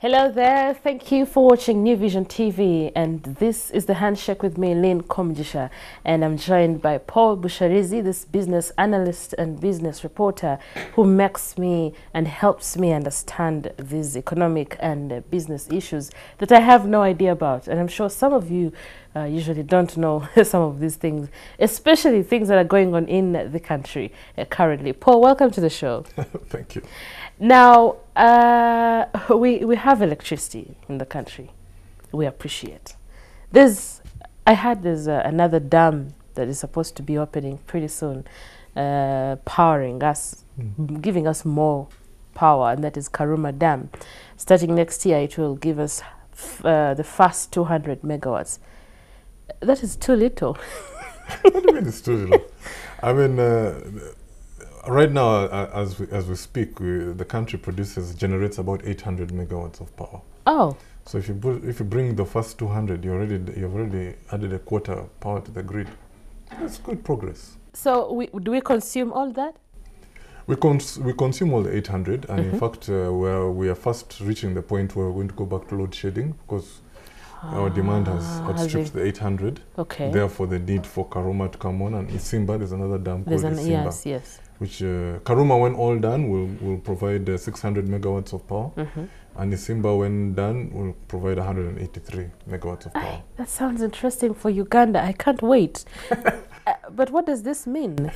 Hello there, thank you for watching New Vision TV, and this is the Handshake with me, Lynn Komjisha, and I'm joined by Paul Busharizi, this business analyst and business reporter who makes me and helps me understand these economic and business issues that I have no idea about, and I'm sure some of you usually don't know some of these things, especially things that are going on in the country currently. Paul, welcome to the show. Thank you. Now, we have electricity in the country. We appreciate. I heard there's another dam that is supposed to be opening pretty soon, powering us, giving us more power, and that is Karuma Dam. Starting next year, it will give us the first 200 megawatts. That is too little. What do you mean it's too little? I mean, right now, as we speak, the country generates about 800 megawatts of power. Oh. So if you bring the first 200, you've already added a quarter power to the grid. That's good progress. So do we consume all that? We consume all the 800, and in fact, we are fast reaching the point where we're going to go back to load shedding because our demand has outstripped the 800. Okay. Therefore, the need for Karuma to come on, and Isimba, there's another dam called Isimba. Yes. Which Karuma, when all done, will provide 600 megawatts of power, and Isimba, when done, will provide 183 megawatts of power. That sounds interesting for Uganda. I can't wait. But what does this mean?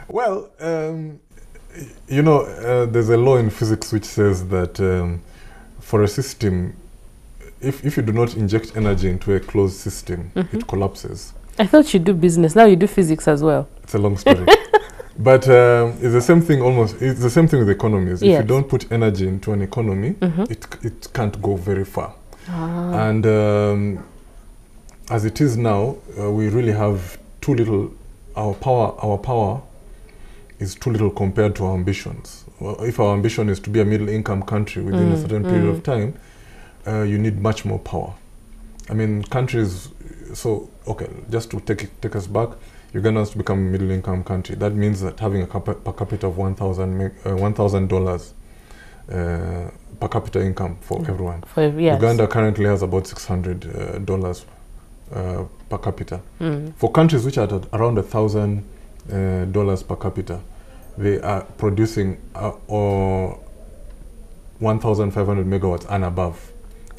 Well, you know, there's a law in physics which says that for a system, if you do not inject energy into a closed system, it collapses. I thought you do business. Now you do physics as well. It's a long story. But it's the same thing it's the same thing with economies. Yes. If you don't put energy into an economy, it can't go very far. And as it is now, we really have too little. Our power is too little compared to our ambitions. Well, if our ambition is to be a middle-income country within a certain period of time, you need much more power. I mean, countries. So okay, just to take us back. Uganda wants to become a middle-income country. That means that having a per capita of $1,000 per capita income for everyone. Uganda currently has about $600 per capita. For countries which are at around $1,000 per capita, they are producing 1,500 megawatts and above.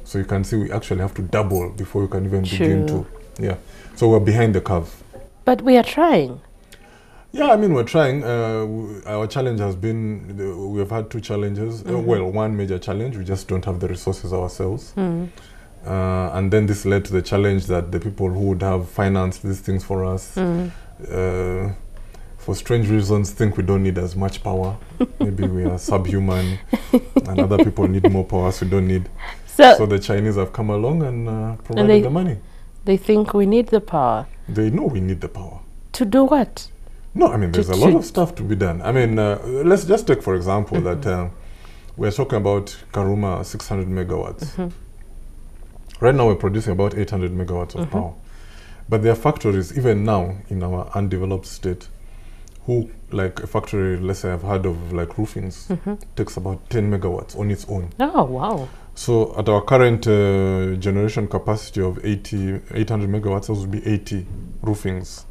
So you can see we actually have to double before we can even begin to. Yeah. So we're behind the curve. But we are trying. Yeah, I mean, we're trying. Our challenge has been, we have had two challenges. Well, one major challenge, we just don't have the resources ourselves. And then this led to the challenge that the people who would have financed these things for us, for strange reasons, think we don't need as much power. Maybe we are subhuman, and other people need more power, so we don't need. So the Chinese have come along and provided the money. They think we need the power. They know we need the power. To do what? No, I mean, there's a lot of stuff to be done. I mean, let's just take, for example, that we're talking about Karuma 600 megawatts. Right now, we're producing about 800 megawatts of power. But there are factories, even now, in our undeveloped state, who, like a factory, let's say I've heard of, like roofings, takes about 10 megawatts on its own. Oh, wow. So at our current generation capacity of 800 megawatts, those would be 80 roofings.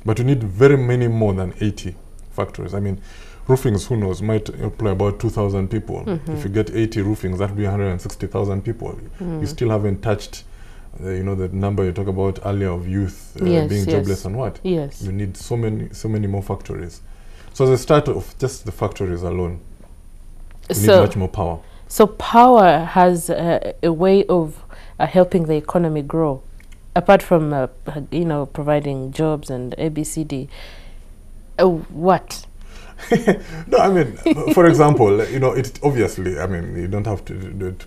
But you need very many more than 80 factories. I mean, roofings, who knows, might employ about 2,000 people. If you get 80 roofings, that would be 160,000 people. You still haven't touched, you know, the number you talked about earlier of youth being jobless and what. Yes. You need so many more factories. So the start of just the factories alone, you need much more power. So power has a way of helping the economy grow, apart from you know, providing jobs and ABCD. What? No, I mean, for example, you know, it obviously. I mean, you don't have to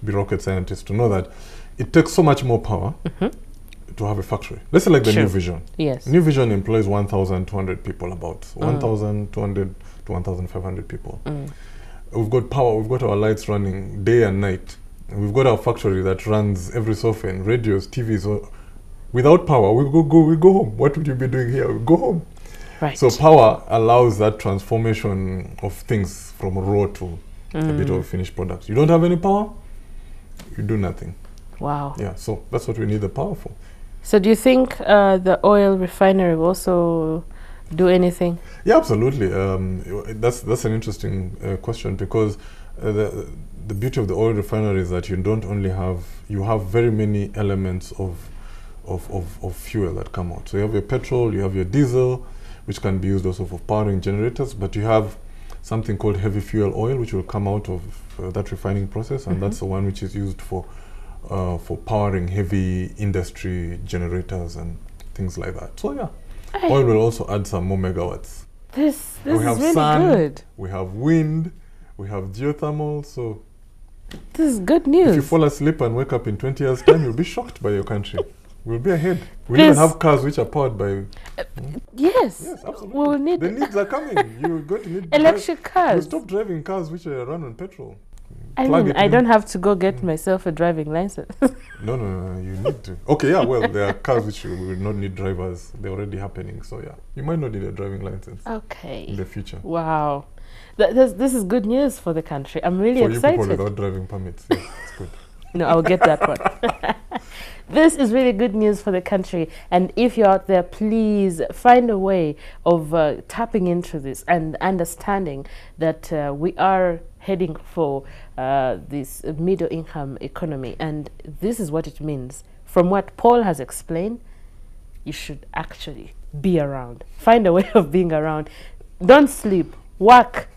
be rocket scientists to know that it takes so much more power to have a factory. Let's say like the New Vision. Yes. New Vision employs 1,200 people, about 1,200 to 1,500 people. We've got power, we've got our lights running day and night. And we've got our factory that runs every so often, radios, TVs. So without power, we go home. What would you be doing here? We go home. Right. So power allows that transformation of things from raw to a bit of a finished product. You don't have any power, you do nothing. Wow. Yeah, so that's what we need the power for. So do you think the oil refinery will also do anything? Yeah, absolutely. That's an interesting question, because the beauty of the oil refinery is that you don't only have, you have very many elements of fuel that come out. So you have your petrol, you have your diesel, which can be used also for powering generators, but you have something called heavy fuel oil, which will come out of that refining process, and that's the one which is used for powering heavy industry generators and things like that. So yeah, oil will also add some more megawatts. This we is have really sun, good. we have wind, we have geothermal. So this is good news. if you fall asleep and wake up in 20 years' time, you'll be shocked by your country. We'll be ahead. We'll even have cars which are powered by... Yes. Yes, absolutely. We will need... The needs are coming. You're going to need... electric cars. You'll stop driving cars which are run on petrol. I mean, I don't have to go get myself a driving license. No, you need to. Okay, yeah, well, there are cars which will not need drivers. They're already happening, so yeah. You might not need a driving license in the future. Wow. This is good news for the country. I'm really excited. For you people without driving permits, yeah, it's good. No, I'll get that one. This is really good news for the country. And if you're out there, please find a way of tapping into this and understanding that we are heading for this middle income economy. And this is what it means. From what Paul has explained, you should actually be around. Find a way of being around. Don't sleep. Work.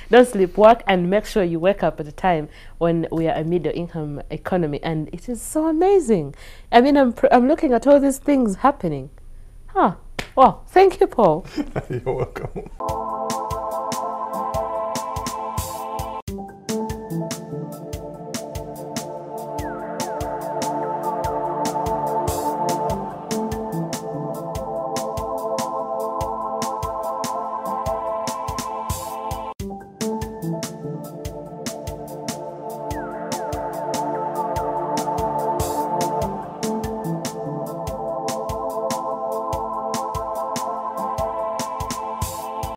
Don't sleep, work, and make sure you wake up at a time when we are a middle income economy. And it is so amazing. I mean, I'm looking at all these things happening. Wow, thank you, Paul. You're welcome.